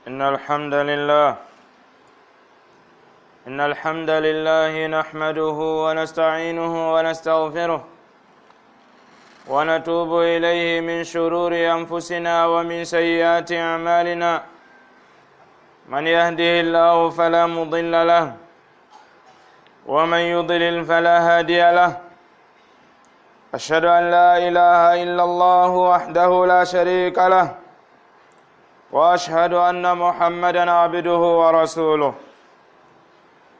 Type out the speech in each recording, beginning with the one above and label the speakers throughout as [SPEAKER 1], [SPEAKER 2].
[SPEAKER 1] إن الحمد لله نحمده ونستعينه ونستغفره ونتوب إليه من شرور أنفسنا ومن سيئات أعمالنا. من يهده الله فلا مضل له ومن يضلل فلا هادي له. أشهد أن لا إله إلا الله وحده لا شريك له وأشهد أن محمدا عبده ورسوله.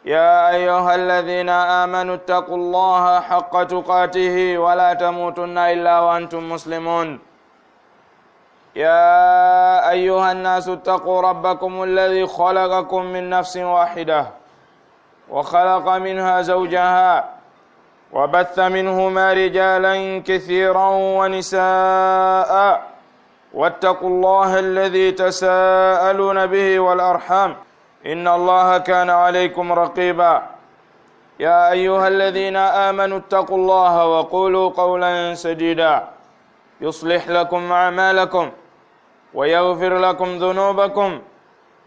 [SPEAKER 1] يا أيها الذين آمنوا اتقوا الله حق تقاته ولا تموتن إلا وأنتم مسلمون. يا أيها الناس اتقوا ربكم الذي خلقكم من نفس واحدة وخلق منها زوجها وبث منهما رجالا كثيرا ونساء واتقوا الله الذي تساءلون به والأرحام إن الله كان عليكم رقيبا. يا أيها الذين آمنوا اتقوا الله وقولوا قولا سديدا يصلح لكم أعمالكم ويغفر لكم ذنوبكم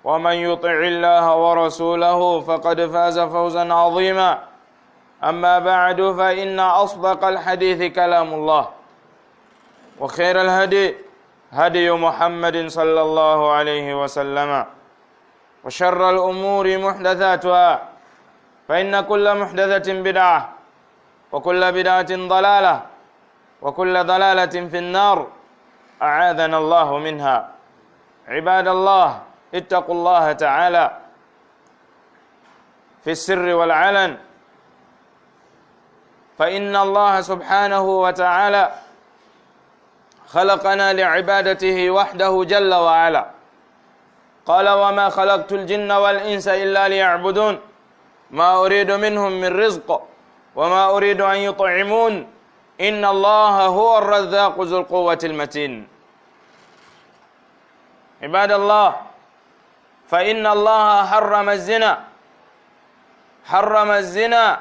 [SPEAKER 1] ومن يطع الله ورسوله فقد فاز فوزا عظيما. أما بعد فإن أصدق الحديث كلام الله وخير الهدي هدي محمد صلى الله عليه وسلم وشر الأمور محدثاتها فإن كل محدثة بدعة وكل بدعة ضلالة وكل ضلالة في النار أعاذنا الله منها. عباد الله اتقوا الله تعالى في السر والعلن، فإن الله سبحانه وتعالى خلقنا لعبادته وحده جل وعلا. قال وما خلقت الجن والإنس إلا ليعبدون ما أريد منهم من رزق وما أريد أن يطعمون إن الله هو الرزاق ذو القوة المتين. عباد الله، فإن الله حرم الزنا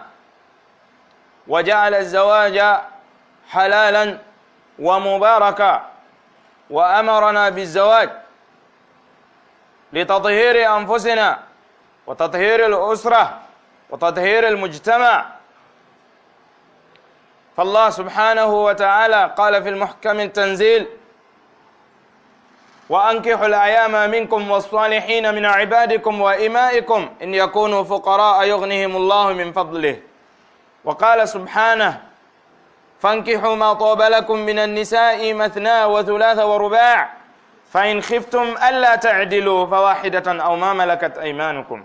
[SPEAKER 1] وجعل الزواج حلالا ومباركا وأمرنا بالزواج لتطهير أنفسنا وتطهير الأسرة وتطهير المجتمع. فالله سبحانه وتعالى قال في المحكم التنزيل وأنكحوا الأيام منكم والصالحين من عبادكم وإمائكم إن يكونوا فقراء يغنيهم الله من فضله. وقال سبحانه فانكحوا ما طاب لكم من النساء مثنى وثلاث ورباع فإن خفتم ألا تعدلوا فواحدة أو ما ملكت أيمانكم.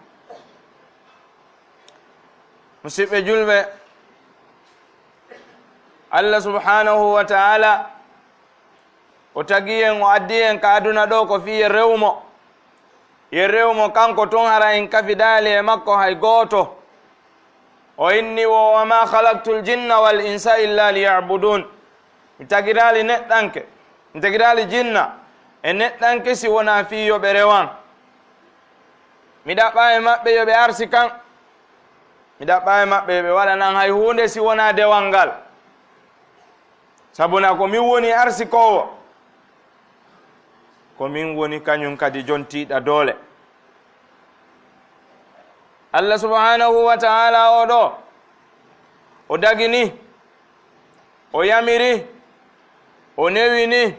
[SPEAKER 1] musidɓe julɓe, Allah subhanahu wa ta'ala o tagi en o addi en ka aduna ɗo ko fi ye rewmo kanko ton hara en kafidaali e makko hay gooto. o inni wo wama khalaqtul jinna wal insa illa liya'budun. mi tagirali neɗɗanke, mi tagirali jinna e neɗɗanke si wona fi yoɓe rewan. mi ɗaɓɓa e maɓɓe yoɓe arsi kan, mi ɗaɓɓa e maɓɓe yoɓe waɗanan hay hunde si wona dewal ngal, sabuna ko min woni arsikowo, ko min woni kañum kadi jontiɗa doole. Allah subhanahu wa ta'ala o ɗo o dagini, o yamiri, o newini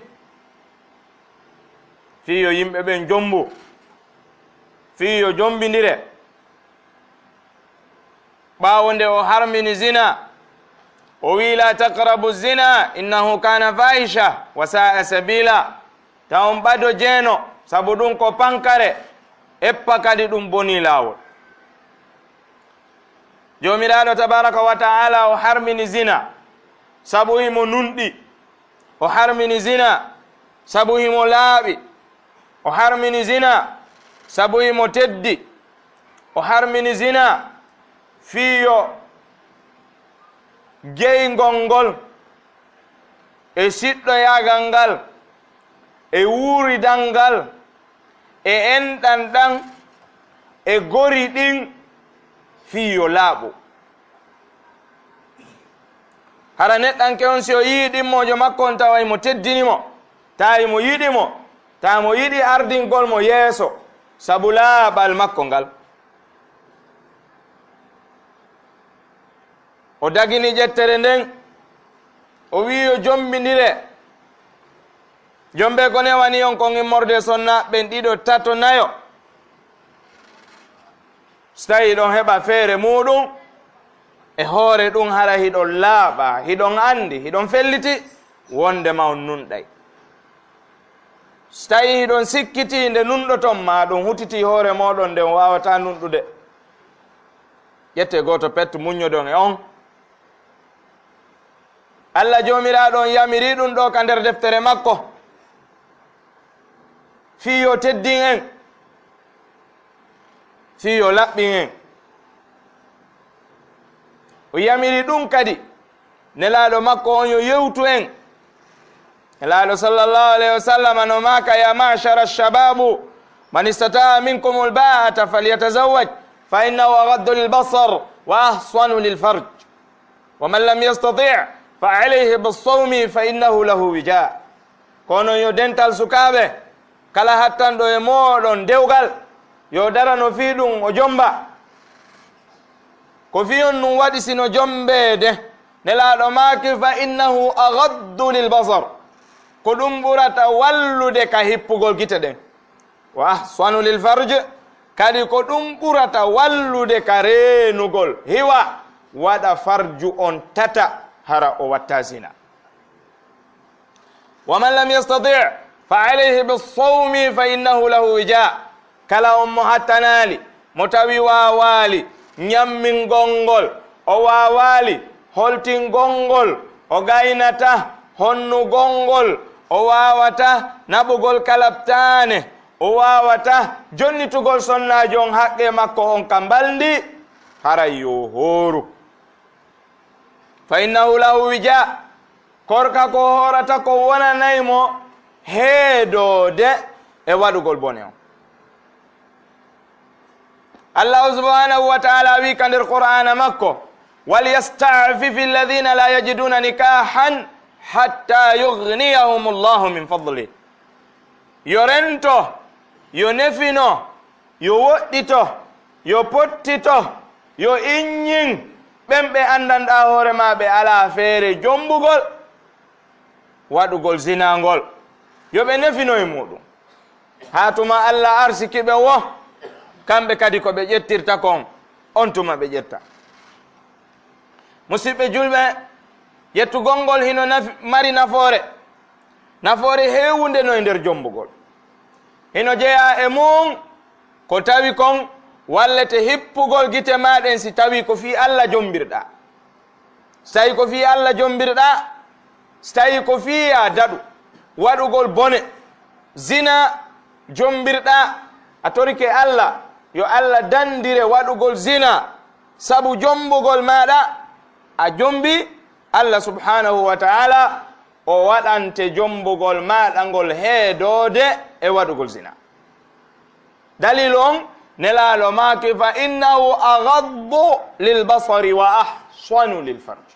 [SPEAKER 1] fiyo yimɓe ɓen jombu, fiyo jombidire. ɓawo nde o harmini zina, o wi la taqrabu zina innahu kana fahisha wa sa'a sabila. tawon ɓado jeeno, sabu ɗum ko pankare, eppa kadi ɗum boni lawol. jomiraɗo tabaraka wa ta'ala o harmini zina sabu himo nunɗi, o harmini zina sabu himo laaɓi, o harmini zina sabu himo teddi, o harmini zina fiyo geyngol ngol e siɗɗoyagal ngal e wuuridal ngal e enɗan ɗan e gori ɗin fiyo laaɓo. hara neɗɗanke on si o yii ɗimmojo makko on tawa imo teddinimo, ta imo yiɗimo, ta mo yiɗi ardingol mo yeeso, sabu laaɓal makko ngal. O dagini ƴettere nden o wi yo jombindire. Jombe ko newani on kon immorde sonnaɓen ɗiɗo tato nayo. So tawi ɗon heɓa feere muɗum e hoore ɗum hara hiɗon laaɓa, hiɗon andi, hiɗon felliti, wondema on nunɗay. So tawi hiɗon sikkiti nde nunɗoton ma ɗum hutiti hoore moɗon nden wawata nunɗude. ƴette goto petto muññodon e on. Allah jomiraɗo on yamiri ɗum ɗo ka nder deftere makko. fiyo teddin en, fiyo laɓɓin en. O yamiri ɗum kadi nelaɗo makko on yo yewtu en. nelaɗo sallallahu alayhi wa sallam no maka ya ma'shara shababu man istata'a minkum alba'ata falyatazawwaj fa innahu aghaddu lilbasar wa ahsanu lilfarj wa man lam yastati' fa alayhi bis-sawmi fa innahu lahu wija. kono yo dental sukaɓe kala hattanɗo e moɗon dewgal yo dara no fi ɗum o jomba. ko fi on ɗum waɗi sino jombede nelaɗo maki fa innahu aghaddu lilbasar, ko ɗum ɓurata wallude ka hippugol gite ɗen. wa ahsanu lilfarj, kadi ko ɗum ɓurata wallude ka renugol hiwa waɗa farju on tata hara o watta zina. wa man lam yastati' fa alayhi bis-sawmi fa innahu lahu wija. kala on mo hattanali, mo tawi wawali ñammingol o wawali holtingol o gaynata honnugol o wawata naɓugol kalabtane o wawata jonnitugol sonnajo on haqqe makko on ka mbaldi haray yo hooru. fa innahu lahu wija, korka ko horata ko wonanaymo heedode e waɗugol bone on. Allah subhanahu wa ta'ala wi ka nder qur'ana makko walyasta'fifi alladhina la yajiduna nikahan hatta yughniyahum Allahu min fadli. yo rento, yo nefino, yo woɗɗito, yo pottito, yo inñin ɓen ɓe andanɗa hoore maɓe ala feere jombugol waɗugol zinangol, yo ɓe nefino e muɗum. ha tuma Allah arsikiɓe wo kamɓe kadi ko ɓe ƴettirta kon on tuma ɓe ƴetta. musidɓe julɓe, yettugol ngol hino mari nafoore heewunde no e nder jombugol. hino jeeya e mum ko tawi kon wallete hippugol gite maɗen si tawi ko fi Allah jombirɗa. so tawi ko fi Allah jombirɗa, so tawi ko fiya daɗu waɗugol bone zina jombirɗa, a torike Allah yo Allah dandire waɗugol zina sabu jombugol maɗa, a jombi Allah subhanahu wa ta'ala o waɗante jombugol maɗa ngol heedode e waɗugol zina. dalil on nelaɗo maki fa innahu aghaddu lilbasari wa ahsanu lilfarj.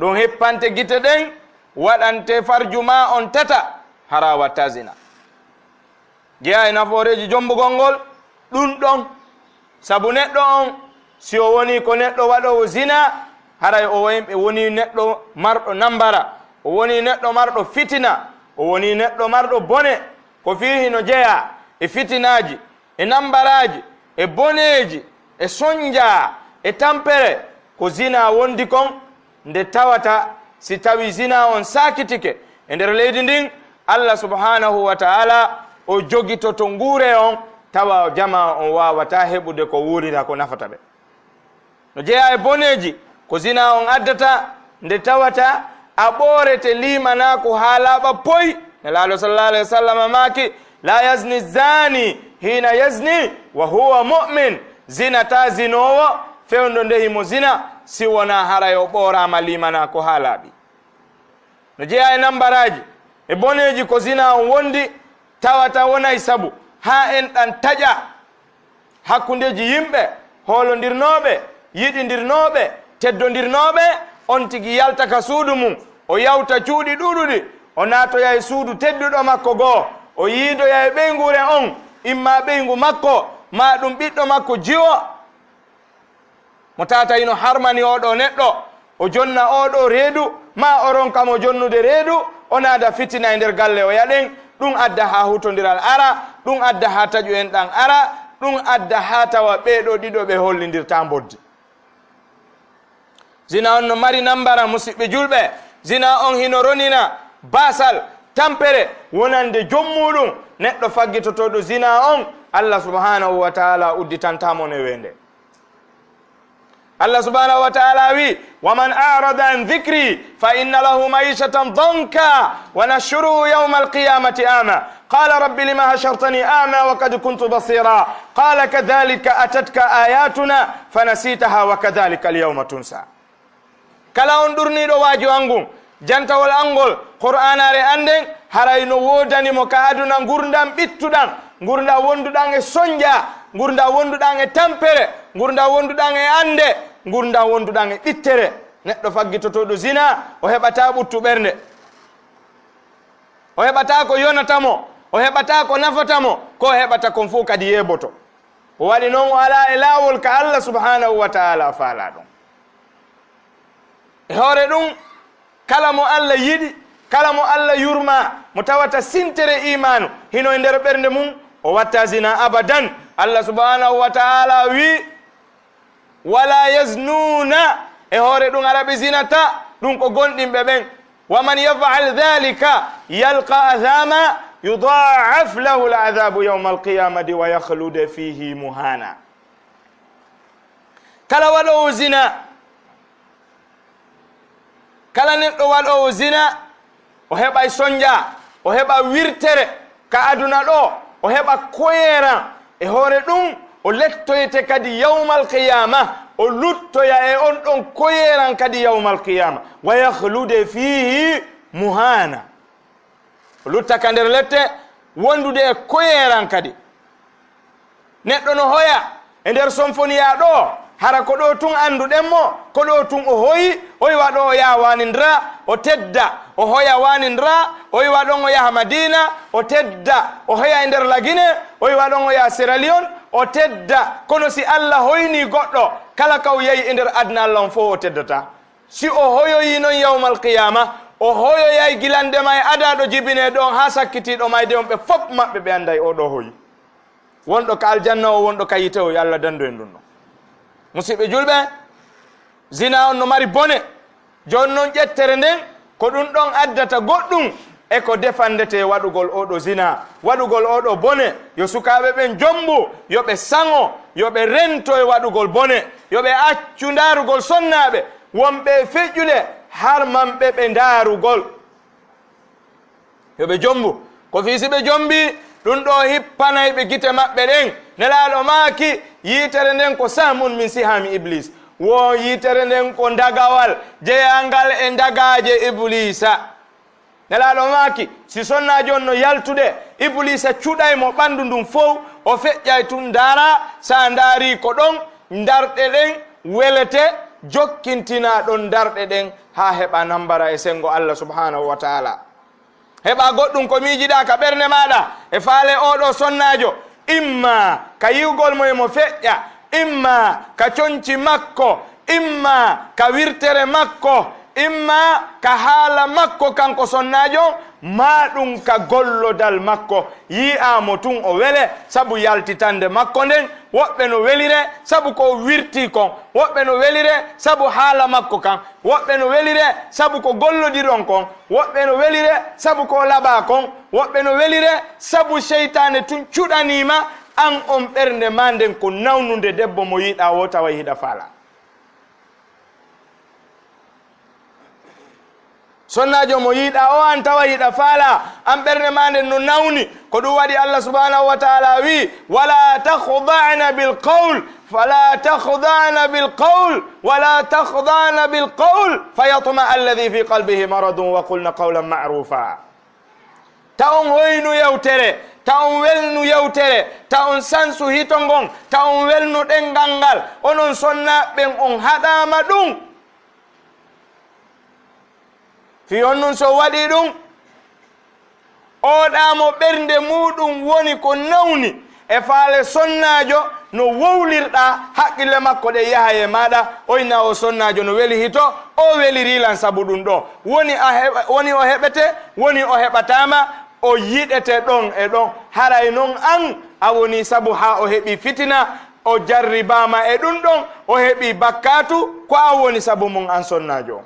[SPEAKER 1] ɗum hippante gite ɗen waɗante farju ma on tata hara watta zina. jeeya e nafooreji jombugol ngol ɗum ɗon sabu neɗɗo on si o woni ko neɗɗo waɗowo zina haray o woni neɗɗo marɗo nambara, o woni neɗɗo marɗo fitina, o woni neɗɗo marɗo bone. ko fihi no jeeya e fitinaji e nambaraji e boneji e sonja e tampere ko zina wondi kon. nde tawata si tawi zina on sakitike e nder leydi ndin, Allah subhanahu wa ta'ala o jogitoto nguure on tawa jama on wawata heɓude ko wurira ko nafata ɓe. no jeeya e boneji ko zina on addata nde tawata a ɓoorete limana ko ha laaɓa poy. nelaɗo sallallahu alayhi wa sallam maki la yazni zani hina yazni wa huwa mu'min. zina ta zinowo fewndo ndehimo zina si wona haray o ɓoorama limana ko ha laaɓi. no jeeya e nambaraji e boneji ko zina on wondi tawata wonay sabu ha en ɗan taƴa hakkundeji yimɓe hoolondirnoɓe, yiɗidirnoɓe, teddondirnoɓe. on tigi yalta ka suudu mum, o yawta cuuɗi ɗuɗuɗi, o naatoya e suudu tedduɗo makko goo, o yiidoya e ɓeygure on imma ɓeygu makko ma ɗum ɓiɗɗo makko jiwo mo tata ino harmani oɗo neɗɗo o jonna oɗo reedu ma oron kam o jonnude reedu o naada fitina e nder galle o yaɗen ɗum adda ha hutodiral ara ɗum adda ha taƴu en ɗan ara ɗum adda ha tawa ɓeɗo ɗiɗo ɓe hollidirta boddi. zina on no mari nambara musidɓe julɓe, zina on hino ronina basal tampere wonande jommuɗum neɗɗo faggitotoɗo zina on Allah subhanahu wa taala udditantamo ne wende. Allah subhanahu wa ta'ala wi waman a'rada an dhikri fa inna lahu ma'ishatan danka wa nashruhu yawma alqiyamati ama qala rabbi lima hashartani ama wa qad kuntu basira qala kadhalika atatka ayatuna fanasitaha wa kadhalika alyawma tunsa. kala on ɗurniɗo waajo angum jantawol angol qur'anare anden harayno wodanimo ka aduna gurdam ɓittuɗam, gurda wonduɗan e sonja, gurda wonduɗan e tampere, gurda wonduɗan e ande, gurda wonduɗan e ɓittere. neɗɗo faggitotoɗo zina o heɓata ɓuttu ɓernde, o heɓata ko yonatamo, o heɓata ko nafatamo, ko heɓata kon fof kadi yeɓoto. o waɗi noon o ala e laawol ka Allah subhanahu wa ta'ala faala ɗum. e hoore ɗum kala mo Allah yiɗi, kala mo Allah yurma, mo tawata sintere imanu hino e nder ɓernde mum, o watta zina abadan. Allah subhanahu wa ta'ala wi wala yaznuna, e hoore ɗum araɓe zinata ɗum ko gonɗinɓe ɓen. waman yafal dhalika yalqa athama yudaaf lahu ladhabu yawma alqiyamati wa yakhlude fihi muhana. kala waɗowo zina, kala neɗɗo waɗowo zina o heɓa sonja, o heɓa wirtere ka aduna ɗo, o heɓa koyeran e hoore ɗum, o lettoyte kadi yawmal qiyama, o luttoya e on ɗon koyeran kadi yawmal qiyama. wa yakhlude fihi muhana, o lutta ka nder lette wondude e koyeran kadi. neɗɗo no hoya e nder sonfoniya ɗo hara ko ɗo tun anduɗenmo, ko ɗo tun o hoyi, o yiwa ɗo o yaha wanindira, o tedda o hoya wanindira, o yiwa ɗon o yaha madina, o tedda o hoya e nder lagine, o yiwa ɗon o yaha Sierra Leone, o tedda. kono si Allah hoyni goɗɗo kala ka o yehi e nder adna Allah on fof o teddata. si o hoyoyi noon yawmal qiyama, o hoyoyay gilandema e adaɗo jibine ɗon ha sakkitiɗo mayde on ɓe fof maɓɓe ɓe anda e oɗo hoyi. wonɗo ka aljanna o, wonɗo ka yite o, yo Allah dandu en ɗum ɗon. musidɓe julɓe, zina on no mari bone. joni noon ƴettere nden ko ɗum ɗon addata goɗɗum e ko defandete waɗugol oɗo zina, waɗugol oɗo bone. yo sukaɓe ɓen jombu, yoɓe sango, yoɓe rento e waɗugol bone, yoɓe accu darugol sonnaɓe, wonɓe feƴƴude har manɓe ɓe darugol. yoɓe jombu ko fiisi ɓe jombi ɗum ɗo hippanayɓe gite maɓɓe ɗen. nelaɗo maaki yitere nden ko sahmun min sihami iblis, wo yitere nden ko dagawal jeyangal e dagaje iblisa. nelaɗo maaki si sonnajo on no yaltude, iblisa cuɗaymo ɓandu ndun fof, o feƴƴay tun dara, sa daari ko ɗon darɗe ɗen welete, jokkintina ɗon darɗe ɗen ha heɓa nambara e sengo Allah subhanahu wa ta'ala. heɓa goɗɗum ko miijiɗa ka ɓernde maɗa e faale oɗo sonnajo, imma ka yiwgol mo emo feƴƴa, imma ka conci makko, imma ka wirtere makko, imma ka haala makko kanko sonnajo, ma ɗum ka gollodal makko. yi'amo tun o wele sabu yaltitande makko nden, woɓɓe no welire sabu ko wirti kon, woɓɓe no welire sabu haala makko kan, woɓɓe no welire sabu ko gollodiron kon, woɓɓe no welire sabu ko laɓa kon, woɓɓe no welire sabu seytane tun cuɗanima an on ɓernde ma nden ko nawnude debbo mo yiɗa wo tawa yiɗa faala. sonnajo mo yiɗa o an tawa yiɗa faala, an ɓernde ma nden no nawni. ko ɗum waɗi Allah subhanahu wa ta'ala wi wala takhda'na bilqawl fala takhda'na bilqawl wala takhda'na bilqawl fayatma alladhi fi qalbihi maradun wa qulna qawlan ma'rufa. ta on hoynu yewtere, ta on welnu yewtere, ta on sansu hitongon, ta on welnu ɗengal ngal, onon sonnaɓen on haɗama ɗum. fi on nun so waɗi ɗum, oɗamo ɓernde muɗum woni ko nawni, e faale sonnajo no wowlirɗa haqqille makko ɗe yaha e maɗa oyna o sonnajo no weli hito o weliri lan sabu ɗum ɗo woni o heɓete woni o heɓatama o yiɗete ɗon e ɗon haray noon an a woni sabu ha o heɓi fitina o jarribama e ɗum ɗon o heɓi bakkatu ko an woni sabu mum an sonnajo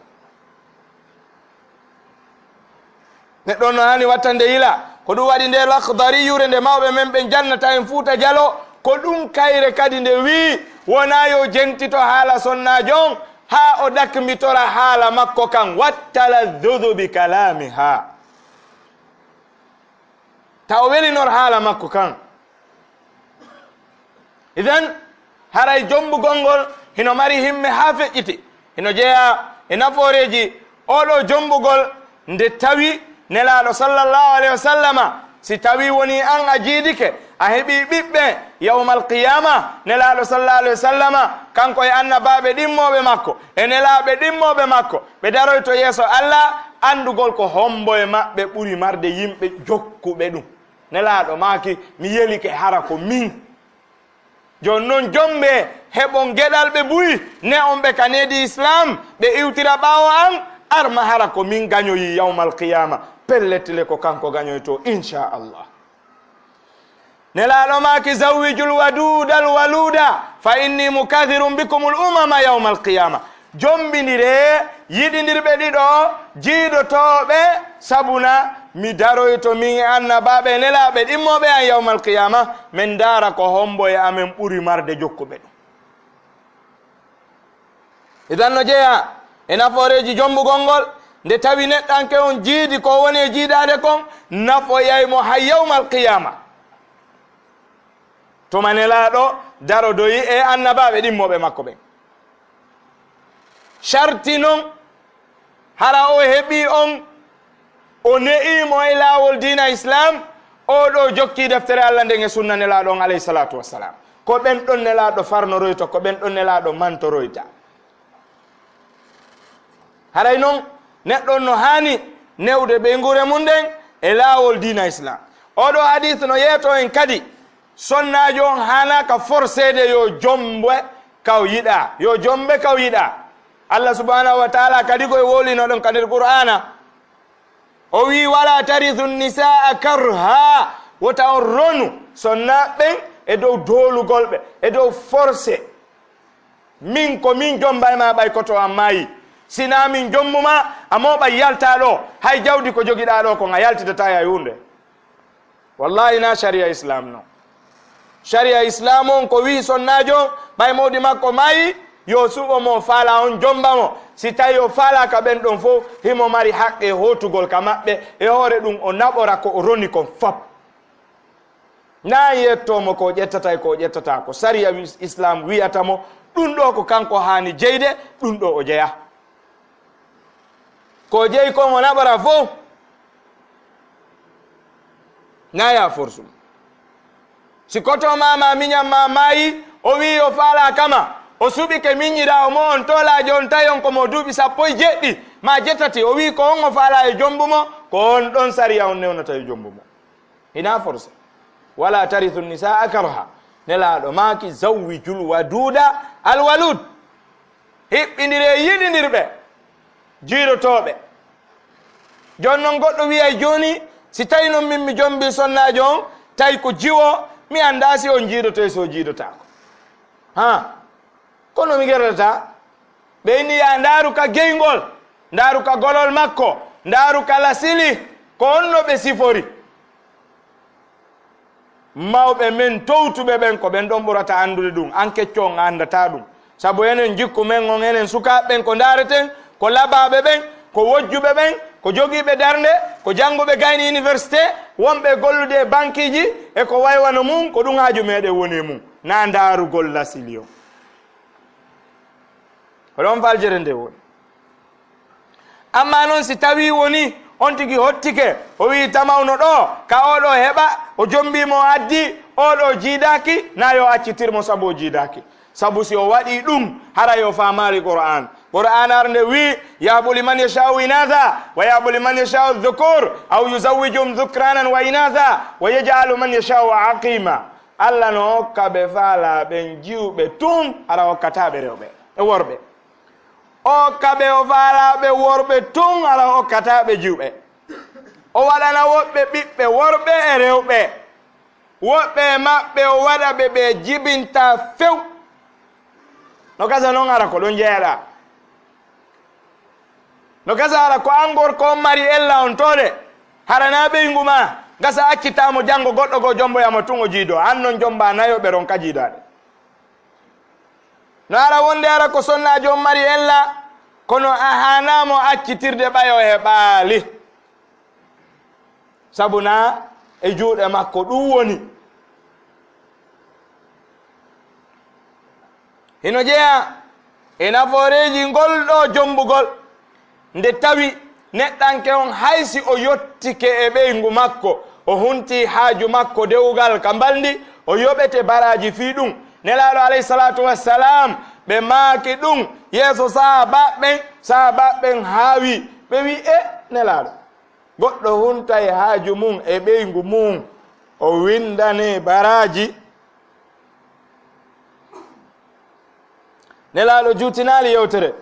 [SPEAKER 1] neɗɗo no hani wattande yila ko ɗum waɗi nde lakdari yure nde mawɓe men ɓe jannata en Fuuta Jalo ko ɗum kayre kadi nde wi wona yo jentito haala sonnajo on ha o dakmitora haala makko kan wattaladdudu bi kalamiha ta o welinor haala makko kan iden haray jombugol ngol hino mari himme ha feƴƴiti hino jeeya e nafooreji oɗo jombugol nde tawi nelaaɗo sallallahu alayhi wa sallama si tawi woni an a jiidike a heɓi ɓiɓɓe yawmal qiyama nelaaɗo sallallahu alayhi wa sallama kanko e annabaɓe ɗimmoɓe makko e nelaaɓe ɗimmoɓe makko ɓe daroy to yeeso Allah andugol ko hombo e maɓɓe ɓuri marde yimɓe jokkuɓe ɗum nelaaɗo maaki mi yelike hara ko min jon noon jomɓe heɓon geɗal ɓe ɓuyi ne on ɓe kanedi islam ɓe iwtira ɓawo an arma hara ko min gañoyi yawmal qiyama pelletile ko kanko gañoy to inchallah nelaaɗo maaki zawwijul wadudal waluda fa inni mukathirum bikumul umama yawmal qiyama jombidire yiɗidirɓe ɗiɗo jiidotoɓe sabuna mi daroyto min e annabaɓe nelaaɓe ɗimmoɓe an yawmal qiyama min dara ko hombo e amen ɓuri marde jokkuɓe ɗum idan no jeeya e nafooreji jombugol ngol nde tawi neɗɗanke on jiidi ko woni e jiidade kon nafoyaymo hay yawmal qiyama tuma nelaaɗo darodoyi e annabaɓe ɗimmoɓe makko ɓen sharti noon hara o heɓi on o ne'imo e laawol diina islam oɗo jokki deftere Allah nden e sunna nelaaɗo on alayhi salatu wassalam ko ɓen ɗon nelaaɗo farnoroyta ko ɓen ɗon nelaaɗo mantoroyta haray noon neɗɗon no hani newde ɓe ngure mum nden e laawol diina islam oɗo hadith no yeeto en kadi sonnajo on hana ka forcede yo jombe kaw yiɗa yo jombe kaw yiɗa Allah subhanahu wa taala kadi koye wolino ɗon kadir qur'ana o wi wala tarithu nisaa karha wota on ronu sonnaɓen e dow doolugol ɓe e dow forcé min ko min jomba e ma ɓay koto an maayi sina min jommuma a moɓa yalta ɗo hay jawdi ko jogiɗa ɗo kon a yaltitata ya hunde wallahi na sharia islam no sharia islam on ko wi sonnajo ɓay mawdi makko maayi yo suɓo mo faala on jomba mo si tawi o faalaka ɓen ɗon fof himo mari haqqe hotugol ka maɓɓe e hoore ɗum o naɓora ko o roni kon fop na yettomo ko ƴettata e ko ƴettata ko sharia islam wiyatamo ɗum ɗo ko kanko hani jeyde ɗum ɗo o jeeya ko jeeyi kon o naɓora fof naya forsum si koto mama miñamma maayi o wi o faala kama o suɓi ke miñƴiɗa o mo on tolaji on tawi on komo duuɓi 17 ma jettati o wi ko on o faala e jombumo ko on ɗon sariya on newnata e jombumo hina forsa wala tarithu nisaa karha nelaaɗo maaki zawwijul waduda alwalud hiɓɓindire yiɗidirɓe jiiɗotoɓe jon noon goɗɗo wiyay joni si tawi noon min mi jombi sonnajo on tawi ko jiwo mi anda si on jiiɗoto e so jiiɗotako ha kono mi gerata ɓe inni ya ndaaru ka geyngol ndaaru ka golol makko ndaaru ka lasili ko onno ɓe sifori mawɓe men towtuɓe ɓen ko ɓen ɗon ɓurata andude ɗum an kecco on andata ɗum sabu enen jikku men on enen sukaɓe ɓen ko ndaareten ko labaɓe ɓen ko wojjuɓe ɓen ko jogiiɓe darnde ko jannguɓe gayni université wonɓe gollude e banque ji e ko waywano mum ko ɗum haaju meɗen woni mum na ndaarugol lasili o ko ɗon faljere nde woni amma noon si tawi woni on tigi hottike o wi tamawno ɗo ka oɗo heɓa o jombimo addi oɗo jiidaki na yo accitirmo sabu o jiidaki sabu si o waɗi ɗum hara yo famari qur'an qur'an arnde wi yahabu liman yashau inatha wa yahabu liman yashau dhukur aw yuzawwijum dhukranan wa inatha wa yaj'alu man yashau aqima Allah no hokka ɓe faalaɓen jiwɓe tun ara hokkataɓe rewɓe e worɓe o hokka ɓe o faalaɓe worɓe tun ara hokkataɓe jiwɓe o waɗana woɓɓe ɓiɓɓe worɓe e rewɓe woɓɓe maɓɓe o waɗa ɓe jibinta few no gasa noon ara ko ɗon jeeyaɗa no gasa ara ko an gorko on mari ella on tode harana ɓeygu ma gasa accitamo janngo goɗɗo go jomboyamo tun o jiido an noon jomba nayoɓe ron ka jiidaɗe no ara wonde ara ko sonnajo on mari ella kono a hanamo accitirde ɓayo he ɓaali sabu na e juuɗe makko ɗum woni hino jeeya e nafooreji ngol ɗo jombugol nde tawi neɗɗanke on haysi o yottike e ɓeygu makko o hunti haaju makko dewgal ka mbaldi o yoɓete baraji fii ɗum nelaɗo alayhi salatu wassalam ɓe maaki ɗum yeeso sahabaɓen haawi ɓe wi e nelaɗo goɗɗo hunta e haaju mum e ɓeygu mum o windane baraji nelaɗo juutinali yewtere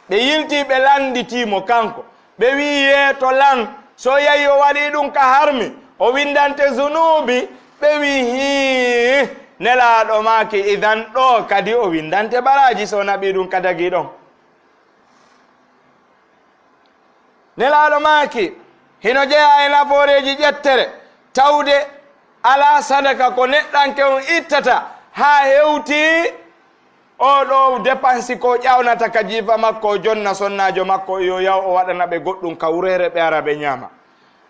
[SPEAKER 1] ɓe yilti ɓe landitimo kanko ɓe wi yeeto lan so yahi o waɗi ɗum ka harmi o windante zunubi ɓe wi hi nelaɗo maaki idan ɗo kadi o windante baraji so naɓi ɗum kadagi ɗon nelaɗo maaki hino jeeya e nafooreji ƴettere tawde ala sadaka ko neɗɗanke on ittata ha hewti oɗo dépensi ko ƴawnata ka jiifa makko o jonna sonnajo makko yo yaw o waɗana ɓe goɗɗum kawrere ɓe ara ɓe ñaama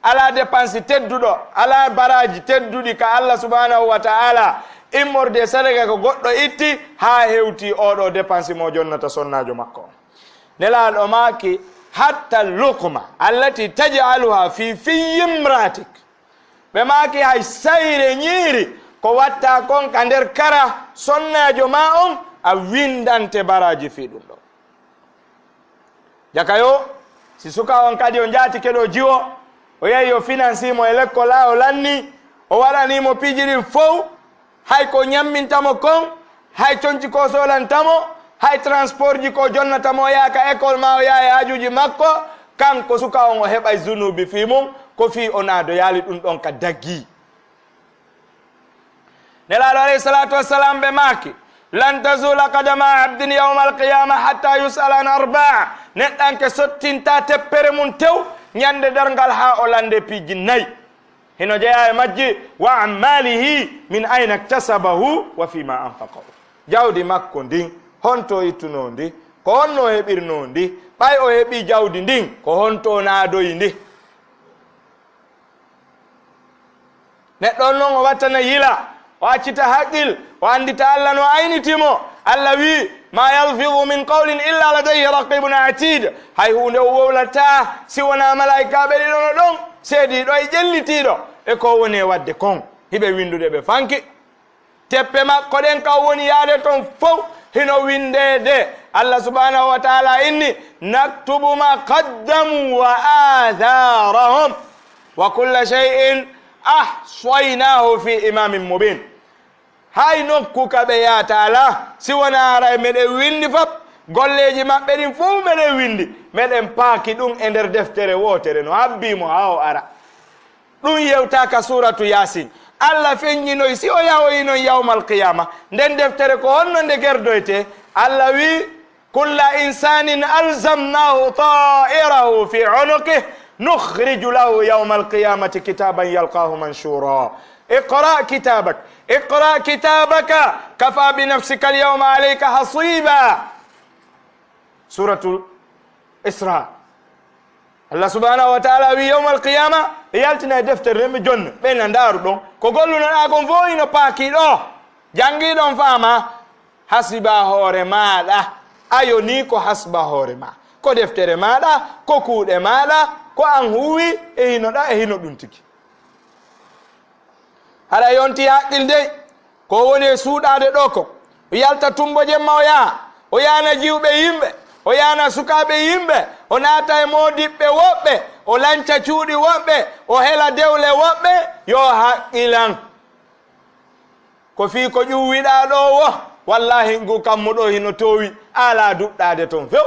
[SPEAKER 1] ala dépensi tedduɗo ala baraji tedduɗi ka Allah subhanahu wa ta'ala immorde sadaka ko goɗɗo itti ha hewti oɗo dépensi mo jonnata sonnajo makko nelaɗo maaki hatta lukma allati taj'aluha fi imratik ɓe maaki hay sayre ñiiri ko watta kon ka nder kara sonnajo ma on a windante baraji fi ɗum ɗo jakayo si suka on kadi o jaati keɗo jiwo o yehi o financimo e l'école la o lanni o waɗanimo pijiɗin fof hay ko ñammintamo kon hay conci ko solantamo hay transport ji ko jonnatamo o yaaka école ma o yaa e hajuji makko kanko suka on o heɓay zunubi fi mum ko fi o naado yaali ɗum ɗon ka daggi nelaɗo alayhi salatu wassalam ɓe maaki lan tazula kadama abdin yawma alqiyama hatta yusal an arbaa neɗɗanke sottinta teppere mum tew ñande dargal ha o lande piiji nayyi hino jeeya e majji wa ammalihi min ayna iktasabahu wa fima anfaqahu jawdi makko ndin honto ittuno ndi ko honno heɓirno ndi ɓay o heɓi jawdi ndin ko honto naadoyi ndi neɗɗo noon o wattana yila o accita haqqil o andita Allah no aynitimo Allah wi ma yalfidu min qawlin illa ladayhi raqibun atid hay hunde o wowlata si wona malaikaɓe ɗiɗono ɗon seediɗo e ƴellitiɗo e ko woni e wadde kon hiɓe windude ɓe fanki teppe makko ɗen ka woni yaade toon fof hino windede Allah subhanahu wa ta'ala inni naktubu ma qaddamu wa atharahum wa kulla shay'in ahsaynahu fi imamin mubin hay nokku kaɓe yaata ala si wona ara meɗen windi fop golleji maɓɓe ɗin fof meɗen windi meɗen paaki ɗum e nder deftere wotere no habbimo ha o ara ɗum yewtaka suratu yasin Allah feññinoy si o yahoyinon yawmal qiyama nden deftere ko honno nde gerdoyte Allah wi kulla insanin alzamnahu ta'irahu fi unuqih nukhriju lahu yawmal qiyamati kitaban yalqahu manshura اقرأ كتابك اقرأ كتابك كفى بنفسك اليوم عليك حصيبا سورة الإسراء الله سبحانه وتعالى في يوم القيامة يالتنا دفتر رم جن بين دار دون كقولنا أكون فوين باكي دو جانجي دون فاما حسبا هورما لا أيو نيكو حسبا هورما كو دفتر ما لا كو كود ما لا كو أنهوي إهنو دا إهنو دونتكي haɗa yonti haqqil dey ko woni e suuɗade ɗo ko o yalta tumbo jemma o yana jiwɓe yimɓe o yana sukaɓe yimɓe o naata e modiɓɓe woɓɓe o lanca cuuɗi woɓɓe o hela dewle woɓɓe yo haqqilan ko fi ko ƴuwiɗa ɗo wo wallahi ngu kammu ɗo hino towi ala duɗɗade toon few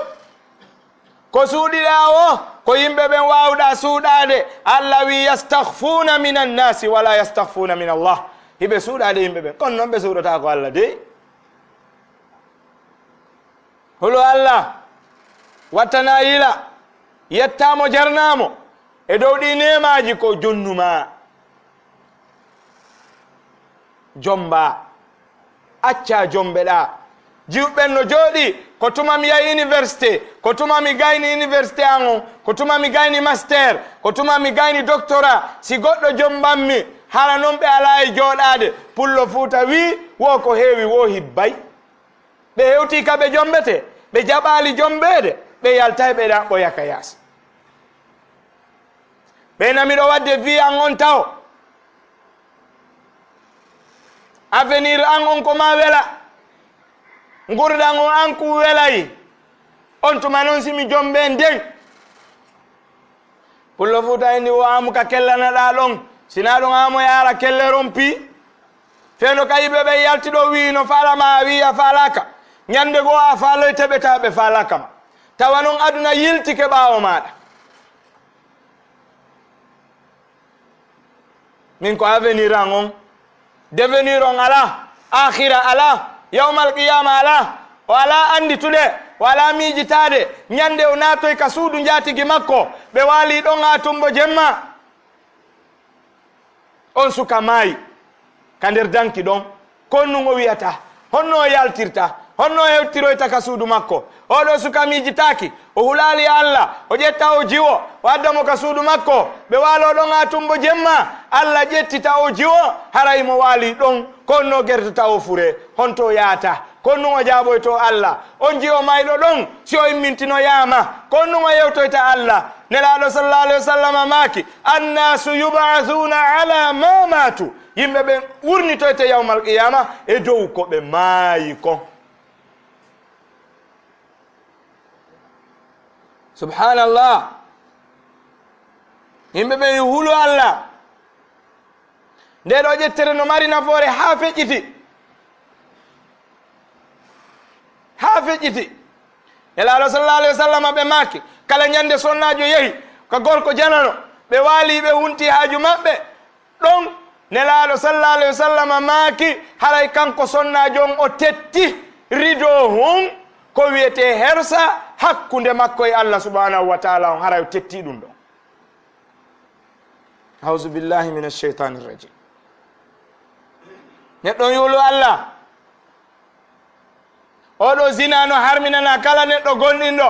[SPEAKER 1] ko suuɗiɗa wo ko yimɓe ɓen wawɗa suuɗade allah wi yastahfuna min annasi wala yastahfuna min allah hiɓe suuɗade yimɓe ɓen kono noon ɓe suuɗata ko allah de holo allah wattana yila yettamo jarnamo e dow ɗi nemaji ko jonnuma jomba acca jombeɗa jiwɓen no jooɗi ko tuma mi yahi université ko tuma mi gayni université an on ko tuma mi gayni master ko tuma mi gayni doctorat si goɗɗo jombanmi hara noon ɓe ala e jooɗade pullo fuuta wi wo ko heewi wo hibbay ɓe hewti ka ɓe jombete ɓe jaɓali jombede ɓe yalta ɓe ɗaɓɓoya ka yaas ɓe namiɗo wadde vi an on taw avenir an on ko ma wela gurɗan on an ku welayi on tuma noon simi jombe nden pullo fuuta indi wo amu ka kellanaɗa ɗon sina ɗon amo yara kelleron pi feno ka yiɓe ɓe yaltiɗo wi no falama a wi a falaka ñande goo a faaloy teɓetaɓe falakama tawa noon aduna yiltike ɓawo maɗa min ko avenir an on devenir on ala akhira ala yawmal qiyama ala o ala anditude o ala miijitade ñande o naatoy ka suudu jaatigi makko ɓe waali ɗon ha tumbo jemma on suka maayi ka nder danki ɗon konnun o wiyata honno o yaltirta honno o hewtiroyta ka suudu makko oɗo suka miijitaki o hulali allah o ƴetta o jiwo o addamo ka suudu makko ɓe waalo ɗon ha tumbo jemma allah ƴettita o jiwo haray mo waali ɗon konno gertata o fure honto yaata konnu o jaaɓoyto allah on jiwo mayɗo ɗon si o immintinoyama konnu o yewtoyta allah nelaɗo sallallah alayhi wa sallam maaki annasu yubathuna ala ma matu yimɓe ɓe wurnitoyte yawmal qiyama e dow ko ɓe maayi kon subhanallah yimɓe ɓe yo huulu allah nde ɗo ƴettere no mari nafoore ha feƴƴiti elaɗo sallallah alayhi wa sallam ɓe maaki kala ñande sonnajo yehi ko gorko janano ɓe waali ɓe hunti haaju maɓɓe ɗon nelaɗo sallallah alayhi wa sallam maaki haray kanko sonnajo on o tetti rido hun ko wiyete hersa hakkunde makko e allah subhanahu wa taala on haray o tetti ɗum ɗon auzu billahi min alcheytani rrajim neɗɗon yuulu allah oɗo zina no harminana kala neɗɗo gonɗinɗo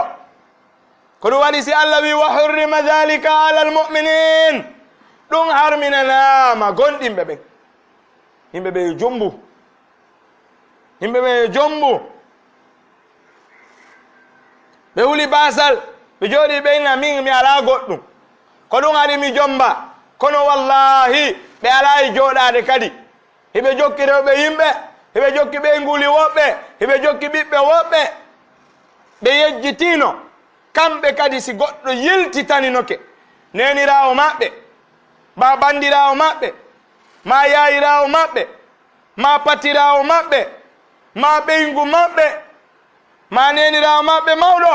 [SPEAKER 1] ko ɗum waɗi si allah wi wa hurrima dhalika ala almuminin ɗum harminanama gonɗinɓe ɓen yimɓe ɓe yo jombu yimɓe ɓe yo jombu ɓe huli basal ɓe jooɗi ɓeyna min mi ala goɗɗum ko ɗum haɗi mi jomba kono wallahi ɓe ala e jooɗade kadi hiɓe jokki rewɓe yimɓe hiɓe jokki ɓeyguli woɓɓe hiɓe jokki ɓiɓɓe woɓɓe ɓe yejjitino kamɓe kadi si goɗɗo yiltitaninoke nenirawo maɓɓe ma bandirawo maɓɓe ma yayirawo maɓɓe ma patirawo maɓɓe ma ɓeygu maɓɓe ma nenirawo maɓɓe mawɗo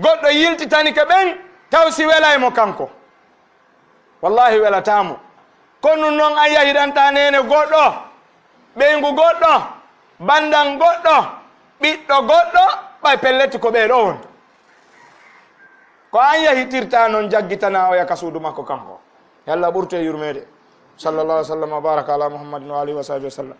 [SPEAKER 1] goɗɗo yiltitanike ɓen taw si welaymo kanko wallahi welatamo kono noon a yahiranta nene goɗɗo ɓeygu goɗɗo bandan goɗɗo ɓiɗɗo goɗɗo ɓay pelletti ko ɓeɗo won ko an yahitirta noon jaggitana o yaka suudu makko kanko yallah ɓurte yurmede sallallahu alih wa sallam wa baraka ala muhammadin wa alihi wa sahbihi wa sallam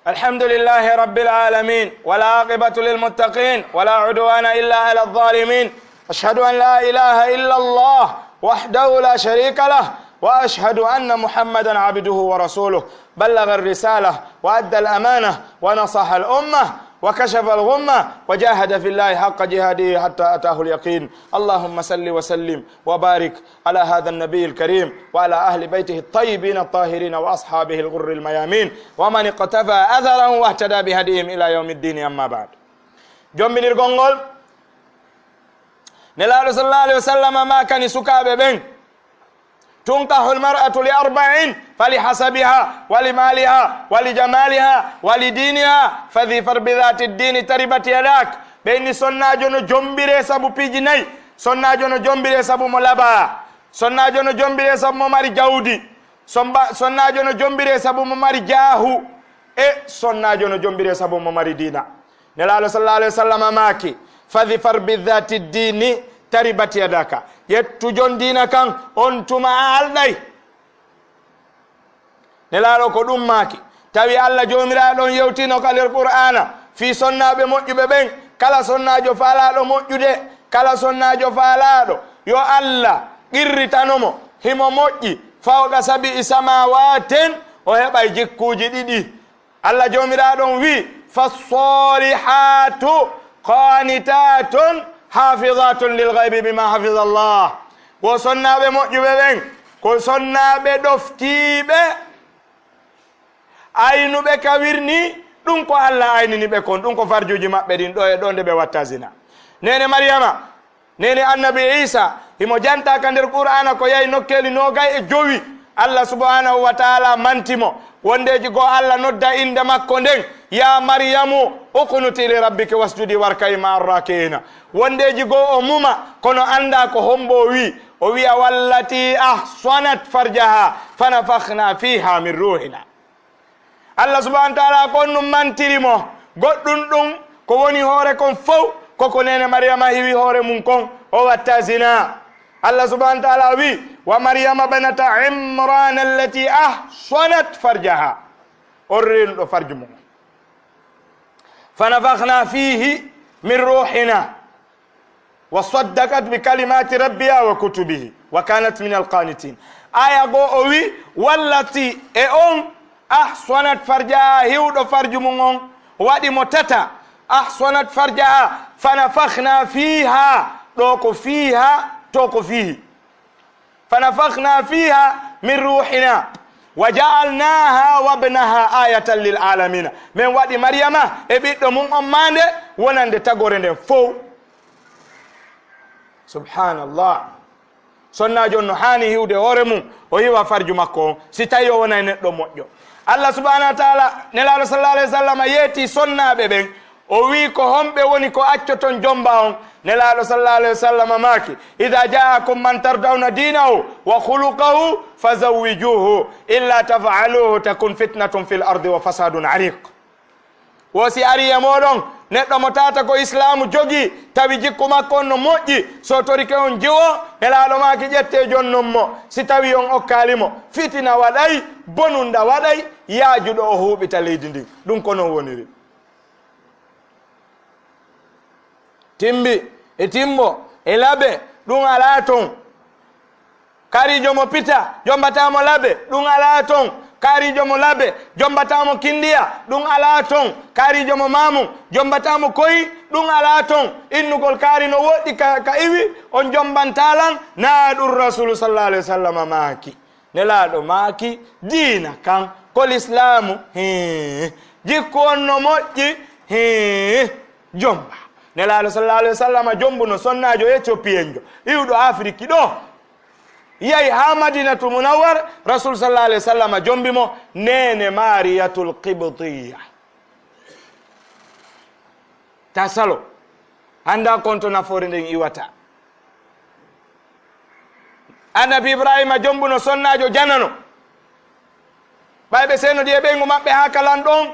[SPEAKER 1] الحمد لله رب العالمين والعاقبة للمتقين ولا عدوان إلا على الظالمين أشهد أن لا إله إلا الله وحده لا شريك له وأشهد أن محمدا عبده ورسوله بلغ الرسالة وأدى الأمانة ونصح الأمة وكشف الغمة وجاهد في الله حق جهاده حتى أتاه اليقين اللهم صل وسلم وبارك على هذا النبي الكريم وعلى أهل بيته الطيبين الطاهرين وأصحابه الغر الميامين ومن اقتفى أثرهم واهتدى بهديهم إلى يوم الدين أما بعد جمبنير غونغول nelaɗo sallallahu alaihi wasallam ma kani sukaɓe ɓen tunkahu almar'atu li arba'in falihasabiha walimaliha walijamaliha walidiniha fadhifar bidhati ddini taribat yadak. ɓeyni sonnajo no jombire sabu piiji nayyi. sonnajo no jombire sabu mo laba. sonnajo no jombire sabu mo mari jawdi. sonnajo no jombire sabu mo mari jaahu. e sonnajo no jombire sabu mo mari dina. nelaɗo sallallahu alaihi wasallam maaki fadhifar bidhati ddini taribat yadaka. yettujon dina kan on tuma alɗay. nelaɗo ko ɗum maaki tawi allah jomiraɗon yewtino ka nder qur'ana fi sonnaɓe moƴƴuɓe ɓen kala sonnajo faalaɗo moƴƴude kala sonnajo faalaɗo yo allah qirritanomo himo moƴƴi fawqa sabi'i samawatin o heɓay jikkuji ɗiɗi. allah jomiraɗon wi fassolihatu qanitatun hafizatun lilghaybi bima hafiza Allah. wo sonnaɓe moƴƴuɓe ɓen ko sonnaɓe ɗoftiɓe aynuɓe kawirni ɗum ko allah ayniniɓe kon ɗum ko farjuji maɓɓe ɗin ɗo e ɗo nde ɓe watta zina. nene maryama nene annabi isa himo janta ka nder qur'ana ko yahi nokkeli 25 allah subhanahu wa taala mantimo wondeji goo allah nodda inde makko nden ya maryamu uqnuti li rabbiki wasjudi warkai ma arrakina. wondeji goo o muma kono anda ko hombo wi o wiya wallati ahsanat farjaha fanafakhna fiha min ruhina. allah subhanahu wa taala kon ɗum mantirimo goɗɗum ɗum ko woni hoore kon fof koko nene maryama hiwi hoore mum kon o watta zina. allah subhanahu wa taala wi wa maryama banata imran allati ahsanat farjaha on renɗo farju mum fanafakhna fihi min ruhina wa saddakat bi kalimati rabbiha wa kutubihi wa kanat min alqanitin. aya go o wi wallati e on ahsanat farjaha hiwɗo farju mum on waɗi mo tata ahsanat farjaha fanafakhna fiha ɗo ko fiha to ko fihi fanafakhna fiha min ruhina wa ja'alnaha wabnaha ayatan lil alamina. min waɗi maryama e ɓiɗɗo mum on mande wonande tagore nden fof. subhanallah. sonnajo no hani hiwde hoore mum o hiwa farju makko on si tawi o wonay neɗɗo moƴƴo. allah subhanahu wa taala nelaɗo sallallahu alaihi wasallam yeeti sonnaɓe ɓen o wi ko homɓe woni ko accoton jomba on. nelaɗo sallallahu alaihi wasallam maaki idha ja'akum man tardawna dinahu wa khuluquhu fazawwijuhu illa taf'aluhu takun fitnatun fil ardi wa fasadun ariq. wosi ari e moɗon neɗɗo mo tata ko islamu jogi tawi jikku makko on no moƴƴi so torike on jiwo nelaɗo maaki ƴette jonnon mo si tawi on okkalimo fitina waɗay bonunda waɗay yaajuɗo o huuɓita leydi ndin. ɗum ko non woniri. timbi e timbo e laɓe ɗum ala ton. karijo mo pita jombatamo laɓe ɗum ala ton. karijo mo laɓe jombatamo kindiya ɗum ala ton. karijo mo mamum jombatamo koyi ɗum ala ton. innugol kaari no woɗɗi ka iwi on jombantalan na ɗum rasulu sallallahu alaihi wasallam maaki. nelaɗo maaki diina kan ko l'islamu jikku on no moƴƴi jomba. nelaɗo sallallahu alaihi wasallam jombuno sonnajo éthiopien jo iwɗo afrique ɗo yahi ha madinatu munawwar rasul sallallahu alaihi wasallam jombimo nene mariyatul qibtiya tasalo anda konto nafoore nden iwata. annabi ibrahima jombuno sonnajo janano ɓayɓe seno ɗi e ɓeygu maɓɓe ha ka lanɗon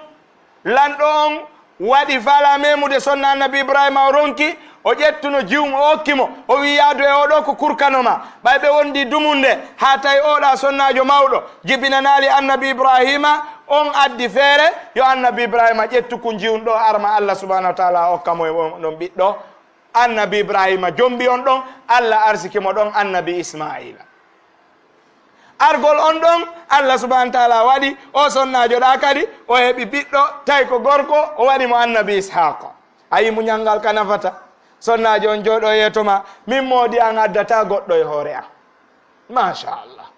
[SPEAKER 1] on waɗi fala memude sonna annabi ibrahima o ronki o ƴettuno jiwum o hokkimo o wi yaadu e oɗo ko kurkanoma ɓayɓe wondi dumunde ha tawi oɗa sonnajo mawɗo jibinanali annabi ibrahima on addi feere yo annabi ibrahima ƴettu ko jiwum ɗo arma allah subhanahu wa taala hokkamo e ɗon ɓiɗɗo annabi ibrahima jombi on ɗon allah arsikimo ɗon annabi ismaila. argol on ɗon allah subhanahu wa taala waɗi o sonnajo ɗa kadi o heɓi ɓiɗɗo tawi ko gorko o waɗimo annabi ishaqa. ayi muñalngal ka nafata. sonnajo on jooɗo yeetoma min moodi an addata goɗɗo e hoore an machallah.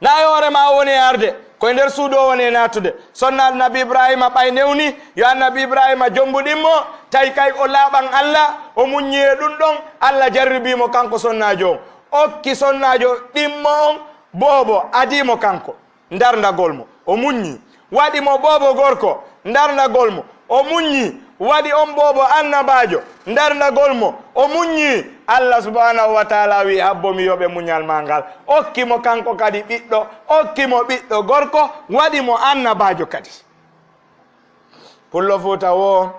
[SPEAKER 1] na yore ma woni arde ko nder suudo woni natude sonna nabi ibrahima ɓay newni yo nabi ibrahima jombudimmo tay kay o laaɓan Allah o muññie ɗum ɗon Allah jarribimo kanko sonnajo okki sonnajo ɗimmo on bobo adimo kanko ndarndagol mo o muññi waɗi mo bobo gorko ndarndagol mo o muññi waɗi on bobo annabajo ndarndagol mo o muññi Allah subhanahu wa ta'ala wi habbomi yoɓe muñal mangal okkimo kanko kadi ɓiɗɗo okkimo ɓiɗɗo gorko waɗi mo annabajo kadi pullo futa wo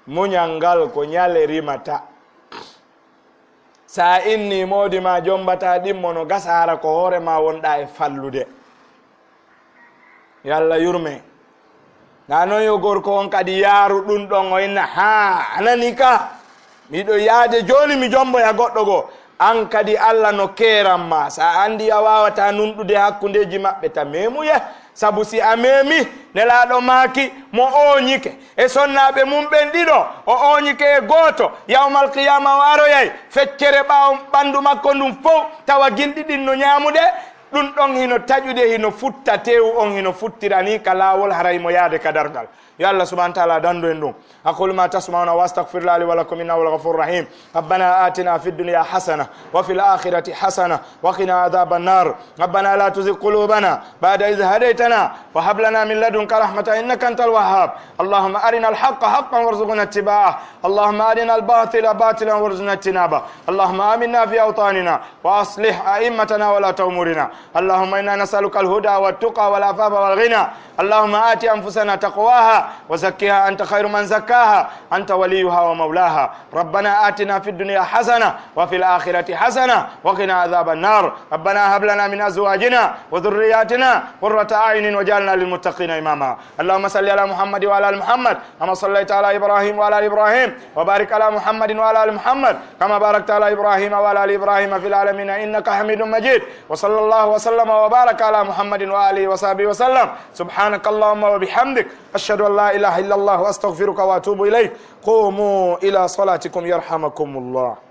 [SPEAKER 1] muñal ngal ko ñale rimata sa inni modi ma jombata ɗimmo no gasara ko hoore ma wonɗa e fallude yalla yurme na non yo gorko on kadi yaaru ɗum ɗon o inna ha anani ka miɗo yaade joni mi jomboya goɗɗo go an kadi Allah no keranma sa andi a wawata nunɗude hakkundeji maɓɓe ta memuye sabu si a memi nelaɗo maaki mo oñike e sonnaɓe mum ɓen ɗiɗo o oñike e goto yawmal qiyama o aroyay feccere ɓawo ɓandu makko ndum fof tawa guinɗiɗin no ñamude ɗum ɗon hino taƴude hino futta tewu on hino futtirani ka lawol haray mo yaade ka dargal yo Allah subhanahu wa ta'ala dando en ɗum aqulu ma tasmauna wa astaghfirullah li wa lakum innahu huwal ghafurur rahim rabbana atina fid dunya hasana wa fil akhirati hasana wa qina adhaban nar rabbana la tuzigh qulubana ba'da idh hadaytana wa hab lana min ladunka rahmatan innaka antal wahhab allahumma arina al haqqa haqqan warzuqna ittiba'ah allahumma arina al batila batilan warzuqna ijtinabah allahumma aminna fi awtanina wa aslih a'immatana wa la ta'murina allahumma inna nas'aluka al huda wat tuqa wal afafa wal ghina allahumma ati anfusana taqwaha وزكها أنت خير من زكاها أنت وليها ومولاها ربنا آتنا في الدنيا حسنة وفي الآخرة حسنة وقنا عذاب النار ربنا هب لنا من أزواجنا وذرياتنا قرة أعين وجعلنا للمتقين إماما اللهم صل على محمد وعلى آل محمد كما صليت على إبراهيم وعلى آل إبراهيم وبارك على محمد وعلى آل محمد كما باركت على إبراهيم وعلى آل إبراهيم في العالمين إنك حميد مجيد وصلى الله وسلم وبارك على محمد وآله وصحبه وسلم سبحانك اللهم وبحمدك أشهد أن لا إله إلا الله وأستغفرك وأتوب إليك قوموا إلى صلاتكم يرحمكم الله